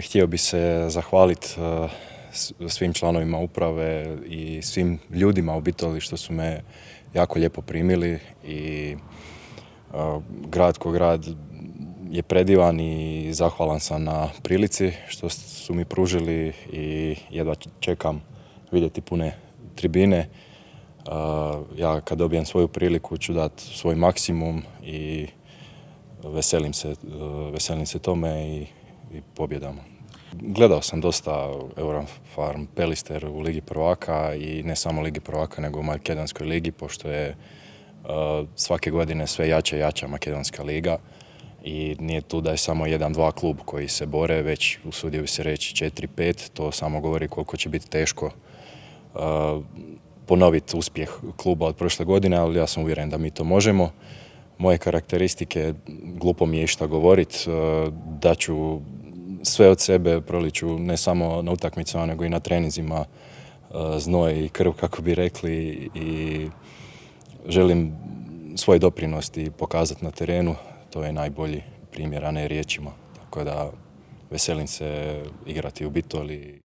Htio bih se zahvaliti svim članovima uprave i svim ljudima u Bitoli što su me jako lijepo primili i grad ko grad je predivan i zahvalan sam na prilici što su mi pružili i jedva čekam vidjeti pune tribine. Ja kad dobijem svoju priliku ću dati svoj maksimum i veselim se tome i pobjedama. Gledao sam dosta Eurofarm Pelister u Ligi prvaka i ne samo Ligi prvaka nego u Makedonskoj ligi, pošto je svake godine sve jača i jača Makedonska liga i nije tu da je samo 1-2 klub koji se bore, već usudio bi se reći 4-5, to samo govori koliko će biti teško ponoviti uspjeh kluba od prošle godine, ali ja sam uvjeren da mi to možemo. Moje karakteristike, glupo mi je išta govoriti, da ću sve od sebe, proliću ne samo na utakmicama nego i na treninzima znoj i krv, kako bi rekli, i želim svoj doprinos pokazati na terenu. To je najbolji primjer, a ne riječima. Tako da veselim se igrati u Bitoli.